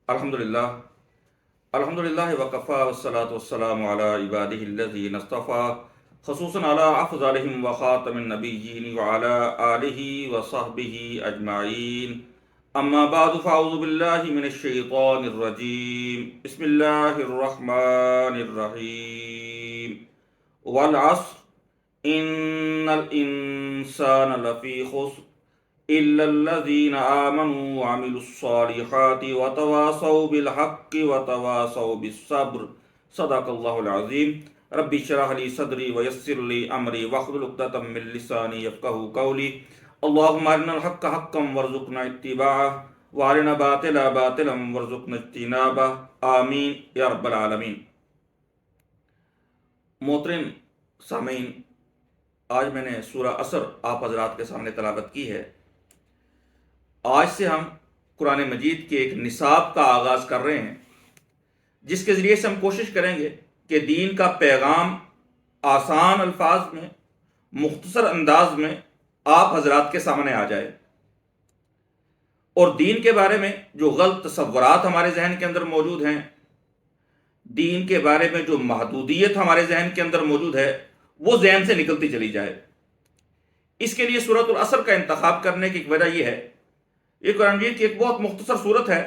الحمدللہ الحمدللہ وکفا والصلاة والسلام علی عبادہ الذین اصطفیٰ خصوصاً علی افضلہم وخاتم النبیین وعلی آلہ وصحبہ اجمعین اما بعد فاعوذ باللہ من الشیطان الرجیم بسم اللہ الرحمن الرحیم والعصر ان الانسان لفی خسر إلا الذين آمنوا وعملوا الصالحات وتواصوا بالحق وتواصوا بالصبر صدق الله العظيم ربي اشرح لي صدري ويسر لي أمري واحلل عقدة من لساني يفقهوا قولي اللهم أرنا الحق حقا وارزقنا اتباعه وأرنا باطلا باطلا وارزقنا اجتنابه آمين يا رب العالمين۔ محترم سامعین، آج میں نے سورہ عصر آپ حضرات کے سامنے تلاوت کی ہے۔ آج سے ہم قرآن مجید کے ایک نصاب کا آغاز کر رہے ہیں، جس کے ذریعے سے ہم کوشش کریں گے کہ دین کا پیغام آسان الفاظ میں، مختصر انداز میں آپ حضرات کے سامنے آ جائے، اور دین کے بارے میں جو غلط تصورات ہمارے ذہن کے اندر موجود ہیں، دین کے بارے میں جو محدودیت ہمارے ذہن کے اندر موجود ہے، وہ ذہن سے نکلتی چلی جائے۔ اس کے لیے سورۃ العصر کا انتخاب کرنے کی ایک وجہ یہ ہے، یہ قرآن مجید کی ایک بہت مختصر صورت ہے،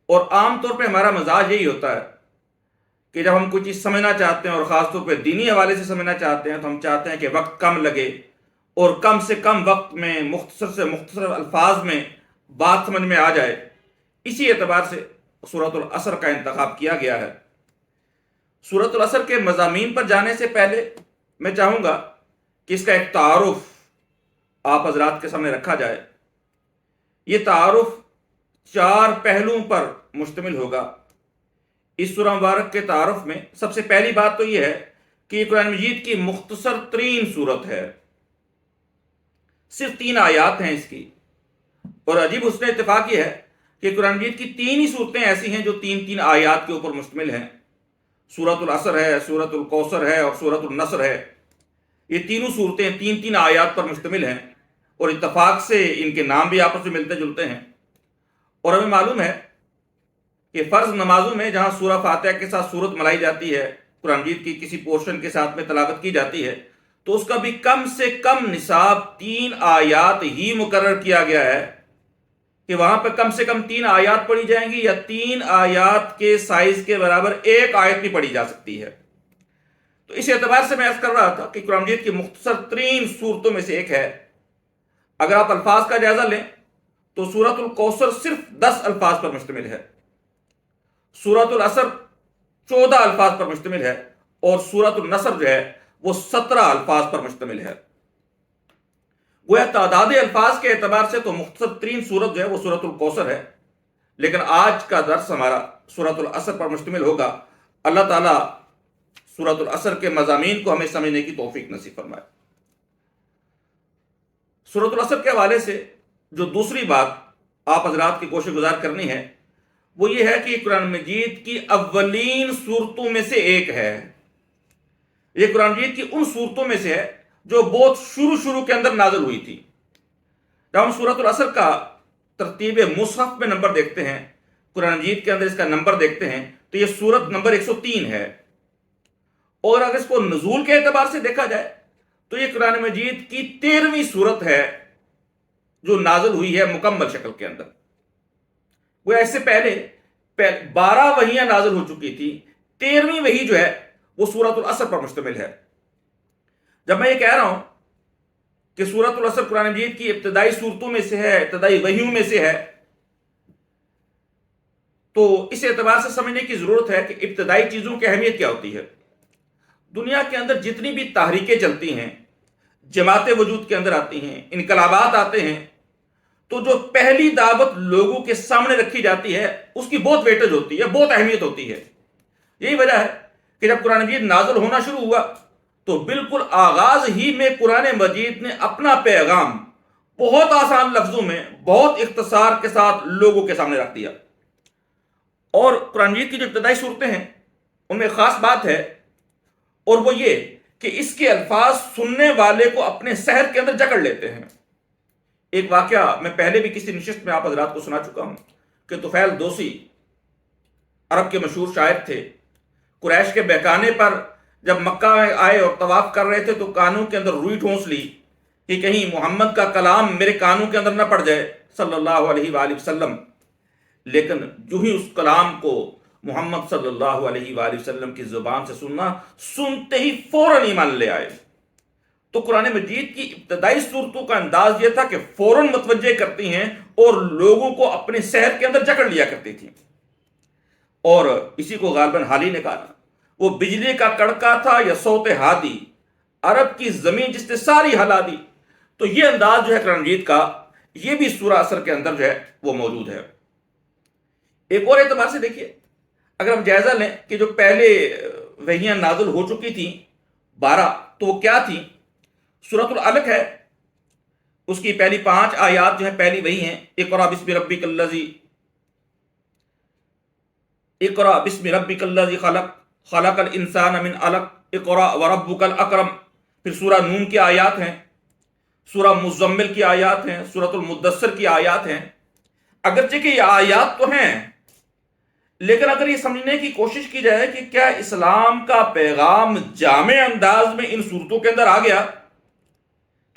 اور عام طور پہ ہمارا مزاج یہی ہوتا ہے کہ جب ہم کوئی چیز سمجھنا چاہتے ہیں اور خاص طور پہ دینی حوالے سے سمجھنا چاہتے ہیں، تو ہم چاہتے ہیں کہ وقت کم لگے اور کم سے کم وقت میں مختصر سے مختصر الفاظ میں بات سمجھ میں آ جائے۔ اسی اعتبار سے سورۃ العصر کا انتخاب کیا گیا ہے۔ سورۃ العصر کے مضامین پر جانے سے پہلے میں چاہوں گا کہ اس کا ایک تعارف آپ حضرات کے سامنے رکھا جائے۔ یہ تعارف 4 پہلوؤں پر مشتمل ہوگا۔ اس سورہ مبارک کے تعارف میں سب سے پہلی بات تو یہ ہے کہ یہ قرآن مجید کی مختصر ترین سورت ہے، صرف 3 آیات ہیں اس کی، اور عجیب حسن اتفاق یہ ہے کہ قرآن مجید کی 3 ہی صورتیں ایسی ہیں جو 3 آیات کے اوپر مشتمل ہیں۔ سورۃ العصر ہے، سورۃ الکوثر ہے اور سورۃ النصر ہے۔ یہ تینوں صورتیں 3 آیات پر مشتمل ہیں، اور اتفاق سے ان کے نام بھی آپس میں ملتے جلتے ہیں۔ اور ہمیں معلوم ہے کہ فرض نمازوں میں جہاں سورہ فاتحہ کے ساتھ سورت ملائی جاتی ہے، قرآن مجید کی کسی پورشن کے ساتھ میں تلاوت کی جاتی ہے، تو اس کا بھی کم سے کم نصاب 3 آیات ہی مقرر کیا گیا ہے، کہ وہاں پہ کم سے کم 3 آیات پڑھی جائیں گی، یا 3 آیات کے سائز کے برابر 1 آیت بھی پڑھی جا سکتی ہے۔ تو اس اعتبار سے میں عرض کر رہا تھا کہ قرآن مجید کی مختصر ترین صورتوں میں سے ایک ہے۔ اگر آپ الفاظ کا جائزہ لیں تو سورۃ الکوثر صرف 10 الفاظ پر مشتمل ہے، سورۃ العصر 14 الفاظ پر مشتمل ہے، اور سورۃ النصر جو ہے وہ 17 الفاظ پر مشتمل ہے۔ گویا تعداد الفاظ کے اعتبار سے تو مختصر ترین سورت جو ہے وہ سورۃ الکوثر ہے، لیکن آج کا درس ہمارا سورۃ العصر پر مشتمل ہوگا۔ اللہ تعالیٰ سورۃ العصر کے مضامین کو ہمیں سمجھنے کی توفیق نصیب فرمائے۔ سورۃ العصر کے حوالے سے جو دوسری بات آپ حضرات کی کوشش گزار کرنی ہے، وہ یہ ہے کہ یہ قرآن مجید کی اولین صورتوں میں سے ایک ہے۔ یہ قرآن مجید کی ان صورتوں میں سے ہے جو بہت شروع کے اندر نازل ہوئی تھی۔ جب ہم سورۃ العصر کا ترتیب مصحف میں نمبر دیکھتے ہیں، قرآن مجید کے اندر اس کا نمبر دیکھتے ہیں، تو یہ سورت نمبر 103 ہے، اور اگر اس کو نزول کے اعتبار سے دیکھا جائے تو یہ قرآن مجید کی 13ویں سورت ہے جو نازل ہوئی ہے مکمل شکل کے اندر۔ وہ اس سے پہلے 12 وحیاں نازل ہو چکی تھی، 13ویں وحی جو ہے وہ سورۃ العصر پر مشتمل ہے۔ جب میں یہ کہہ رہا ہوں کہ سورۃ العصر قرآن مجید کی ابتدائی صورتوں میں سے ہے، ابتدائی وحیوں میں سے ہے، تو اس اعتبار سے سمجھنے کی ضرورت ہے کہ ابتدائی چیزوں کی اہمیت کیا ہوتی ہے۔ دنیا کے اندر جتنی بھی تحریکیں چلتی ہیں، جماعتیں وجود کے اندر آتی ہیں، انقلابات آتے ہیں، تو جو پہلی دعوت لوگوں کے سامنے رکھی جاتی ہے اس کی بہت ویٹیج ہوتی ہے، بہت اہمیت ہوتی ہے۔ یہی وجہ ہے کہ جب قرآن مجید نازل ہونا شروع ہوا تو بالکل آغاز ہی میں قرآن مجید نے اپنا پیغام بہت آسان لفظوں میں، بہت اختصار کے ساتھ لوگوں کے سامنے رکھ دیا۔ اور قرآن مجید کی جو ابتدائی صورتیں ہیں ان میں خاص بات ہے، اور وہ یہ کہ اس کے الفاظ سننے والے کو اپنے سحر کے اندر جکڑ لیتے ہیں۔ ایک واقعہ میں پہلے بھی کسی نشست میں آپ حضرات کو سنا چکا ہوں کہ طفیل دوسی عرب کے مشہور شاعر تھے، قریش کے بہکانے پر جب مکہ میں آئے اور طواف کر رہے تھے تو کانوں کے اندر روئی ٹھونس لی کہ کہیں محمد کا کلام میرے کانوں کے اندر نہ پڑ جائے صلی اللہ علیہ وآلہ وسلم، لیکن جو ہی اس کلام کو محمد صلی اللہ علیہ وآلہ وسلم کی زبان سے سنتے ہی فوراً ایمان لے آئے۔ تو قرآن مجید کی ابتدائی صورتوں کا انداز یہ تھا کہ فوراً متوجہ کرتی ہیں اور لوگوں کو اپنے سحر کے اندر جکڑ لیا کرتی تھیں، اور اسی کو غالباً حالی نے کہا، وہ بجلی کا کڑکا تھا یا صوت ہادی، عرب کی زمین جس نے ساری ہلا دی۔ تو یہ انداز جو ہے قرآن مجید کا، یہ بھی سورہ اثر کے اندر جو ہے وہ موجود ہے۔ ایک اور اعتبار سے دیکھیے، اگر ہم جائزہ لیں کہ جو پہلے وحیاں نازل ہو چکی تھیں 12، تو وہ کیا تھیں؟ سورۃ العلق ہے، اس کی پہلی 5 آیات جو ہیں پہلی وہی ہیں، اقرأ بسم ربک الذی، اقرأ بسم ربک الذی خلق، خلق الانسان من علق، اقرأ وربک الاکرم۔ پھر سورہ نون کی آیات ہیں، سورہ مزمل کی آیات ہیں، سورۃ المدثر کی آیات ہیں۔ اگرچہ کہ یہ آیات تو ہیں، لیکن اگر یہ سمجھنے کی کوشش کی جائے کہ کیا اسلام کا پیغام جامع انداز میں ان صورتوں کے اندر آ گیا،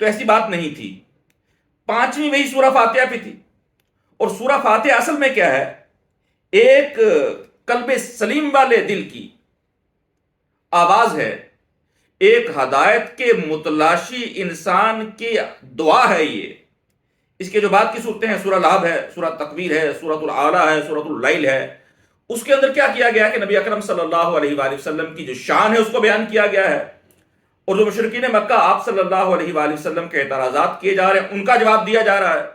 تو ایسی بات نہیں تھی۔ 5ویں وہی سورہ فاتحہ پہ تھی، اور سورہ فاتحہ اصل میں کیا ہے؟ ایک قلب سلیم والے دل کی آواز ہے، ایک ہدایت کے متلاشی انسان کی دعا ہے۔ یہ اس کے جو بعد کی صورتیں ہیں، سورہ لہب ہے، سورہ تکویر ہے، سورۃ الاعلیٰ ہے، سورۃ اللیل ہے، اس کے اندر کیا کیا گیا کہ نبی اکرم صلی اللہ علیہ وآلہ وسلم کی جو شان ہے اس کو بیان کیا گیا ہے، اور جو مشرکین مکہ آپ صلی اللہ علیہ وآلہ وسلم کے اعتراضات کیے جا رہے ہیں ان کا جواب دیا جا رہا ہے۔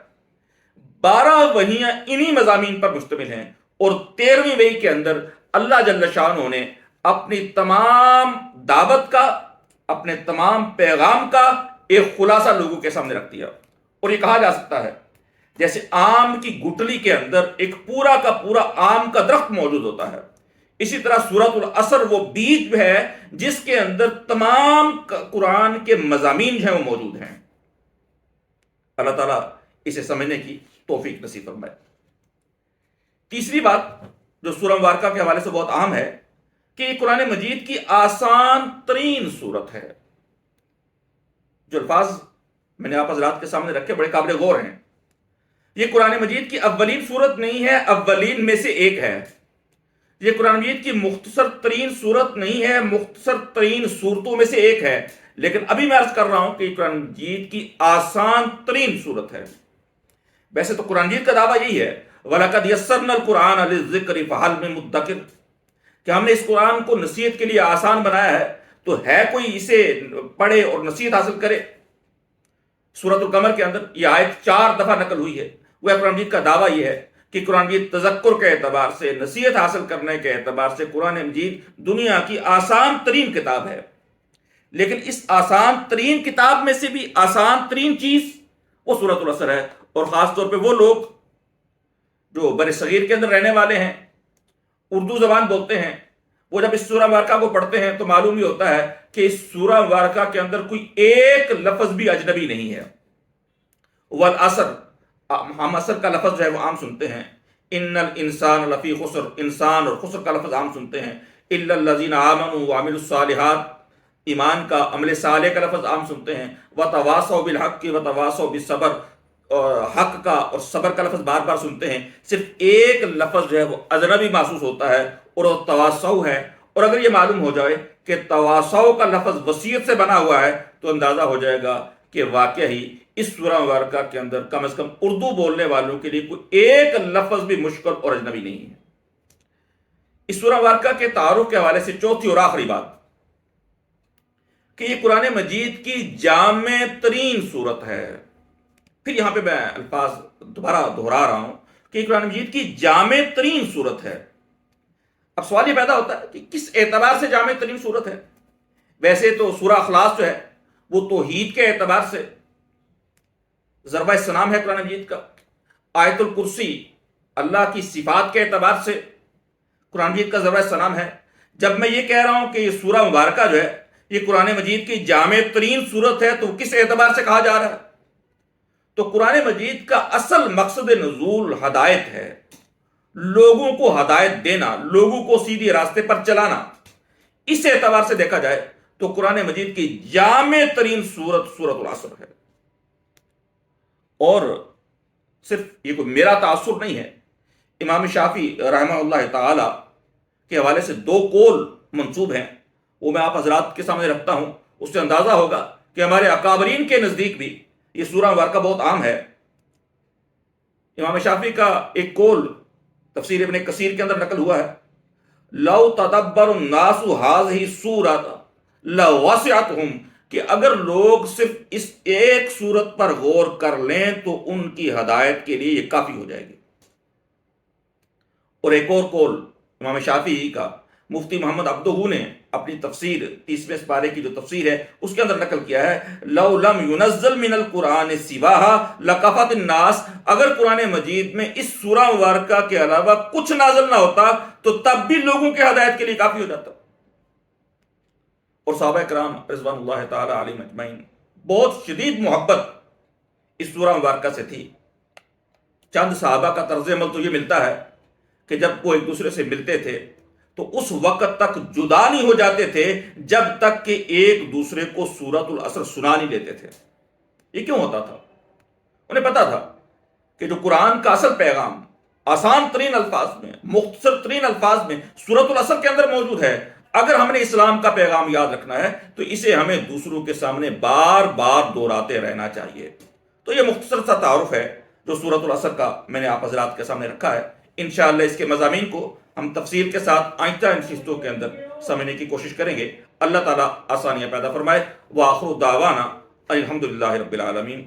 12 وحیاں انہی مضامین پر مشتمل ہیں، اور 13ویں وحی کے اندر اللہ جل شانہ نے اپنی تمام دعوت کا، اپنے تمام پیغام کا ایک خلاصہ لوگوں کے سامنے رکھ دیا۔ اور یہ کہا جا سکتا ہے جیسے آم کی گٹلی کے اندر ایک پورا کا پورا آم کا درخت موجود ہوتا ہے، اسی طرح سورۃ العصر وہ بیج ہے جس کے اندر تمام قرآن کے مضامین جو ہیں وہ موجود ہیں۔ اللہ تعالیٰ اسے سمجھنے کی توفیق نصیب فرمائے۔ تیسری بات جو سورہ مبارکہ کے حوالے سے بہت اہم ہے کہ یہ قرآن مجید کی آسان ترین سورت ہے۔ جو الفاظ میں نے آپ حضرات کے سامنے رکھے بڑے قابل غور ہیں۔ یہ قرآن مجید کی اولین سورت نہیں ہے، اولین میں سے ایک ہے۔ یہ قرآن مجید کی مختصر ترین سورت نہیں ہے، مختصر ترین سورتوں میں سے ایک ہے، لیکن ابھی میں عرض کر رہا ہوں کہ یہ قرآن مجید کی آسان ترین سورت ہے۔ ویسے تو قرآن مجید کا دعویٰ یہی ہے، وَلَقَدْ يَسَّرْنَا الْقُرْآنَ لِلذِّكْرِ فَهَلْ مِن مُدَّكِرٍ، کہ ہم نے اس قرآن کو نصیحت کے لیے آسان بنایا ہے، تو ہے کوئی اسے پڑھے اور نصیحت حاصل کرے؟ سورۃ القمر کے اندر یہ آیت 4 دفعہ نقل ہوئی ہے۔ وہ قرآن مجید کا دعویٰ یہ ہے کہ قرآن مجید تذکر کے اعتبار سے، نصیحت حاصل کرنے کے اعتبار سے قرآن مجید دنیا کی آسان ترین کتاب ہے۔ لیکن اس آسان ترین کتاب میں سے بھی آسان ترین چیز وہ سورۃ العصر ہے، اور خاص طور پہ وہ لوگ جو بر صغیر کے اندر رہنے والے ہیں، اردو زبان بولتے ہیں، وہ جب اس سورہ مبارکہ کو پڑھتے ہیں تو معلوم ہی ہوتا ہے کہ اس سورہ مبارکہ کے اندر کوئی ایک لفظ بھی اجنبی نہیں ہے۔ والعصر، ہم عصر کا لفظ جو ہے وہ عام سنتے ہیں، ان الانسان لفی خسر، انسان اور خسر کا لفظ عام سنتے ہیں، الا الذین آمنوا وعملوا الصالحات، ایمان کا، عمل صالح کا لفظ عام سنتے ہیں، وتواصوا بالحق وتواصوا بالصبر، اور حق کا اور صبر کا لفظ بار بار سنتے ہیں۔ صرف ایک لفظ جو ہے وہ اجنبی محسوس ہوتا ہے، اور وہ تواصوا ہے۔ اور اگر یہ معلوم ہو جائے کہ تواصوا کا لفظ وصیت سے بنا ہوا ہے تو اندازہ ہو جائے گا کہ واقعہ ہی اس سورہ مبارکہ کے اندر کم از کم اردو بولنے والوں کے لیے کوئی ایک لفظ بھی مشکل اور اجنبی نہیں ہے۔ اس سورہ مبارکہ کے تعارف کے حوالے سے چوتھی اور آخری بات کہ یہ قرآن مجید کی جامع ترین سورت ہے۔ پھر یہاں پہ میں الفاظ دوبارہ دہرا رہا ہوں کہ یہ قرآن مجید کی جامع ترین سورت ہے۔ اب سوال یہ پیدا ہوتا ہے کہ کس اعتبار سے جامع ترین سورت ہے؟ ویسے تو سورہ اخلاص جو ہے وہ توحید کے اعتبار سے ضربہ ثنام ہے قرآن مجید کا، آیت الکرسی اللہ کی صفات کے اعتبار سے قرآن مجید کا ضربہ ثنام ہے۔ جب میں یہ کہہ رہا ہوں کہ یہ سورہ مبارکہ جو ہے یہ قرآن مجید کی جامع ترین سورت ہے تو کس اعتبار سے کہا جا رہا ہے؟ تو قرآن مجید کا اصل مقصد نزول ہدایت ہے، لوگوں کو ہدایت دینا، لوگوں کو سیدھے راستے پر چلانا، اس اعتبار سے دیکھا جائے تو قرآن مجید کی جامع ترین سورت العصر ہے۔ اور صرف یہ کوئی میرا تاثر نہیں ہے، امام شافعی رحمہ اللہ تعالی کے حوالے سے 2 قول منسوب ہیں، وہ میں آپ حضرات کے سامنے رکھتا ہوں۔ اس سے اندازہ ہوگا کہ ہمارے اکابرین کے نزدیک بھی یہ سورہ مبارکہ بہت عام ہے۔ امام شافعی کا ایک قول تفسیر ابن کثیر کے اندر نقل ہوا ہے، لو تدبر الناس هذه السورۃ لوسعتهم، کہ اگر لوگ صرف اس ایک سورت پر غور کر لیں تو ان کی ہدایت کے لیے یہ کافی ہو جائے گی۔ اور ایک اور قول امام شافعی کا مفتی محمد عبدہ نے اپنی تفسیر 30ویں سپارے کی جو تفسیر ہے اس کے اندر نقل کیا ہے، لو لم ينزل من القرآن سواها لکفت الناس، اگر قرآن مجید میں اس سورہ مبارکہ کے علاوہ کچھ نازل نہ ہوتا تو تب بھی لوگوں کے ہدایت کے لیے کافی ہو جاتا۔ اور صحابہ کرام رضوان اللہ تعالی علیہم اجمعین بہت شدید محبت اس سورہ مبارکہ سے تھی۔ چند صحابہ کا طرز عمل تو یہ ملتا ہے کہ جب وہ ایک دوسرے سے ملتے تھے تو اس وقت تک جدا نہیں ہو جاتے تھے جب تک کہ ایک دوسرے کو سورۃ العصر سنا نہیں لیتے تھے۔ یہ کیوں ہوتا تھا؟ انہیں پتا تھا کہ جو قرآن کا اصل پیغام آسان ترین الفاظ میں، مختصر ترین الفاظ میں سورۃ العصر کے اندر موجود ہے، اگر ہم نے اسلام کا پیغام یاد رکھنا ہے تو اسے ہمیں دوسروں کے سامنے بار بار دہراتے رہنا چاہیے۔ تو یہ مختصر سا تعارف ہے جو سورۃ العصر کا میں نے آپ حضرات کے سامنے رکھا ہے۔ انشاءاللہ اس کے مضامین کو ہم تفصیل کے ساتھ آئندہ نشستوں کے اندر سمجھنے کی کوشش کریں گے۔ اللہ تعالیٰ آسانیاں پیدا فرمائے۔ وآخر دعوانا الحمدللہ رب العالمین۔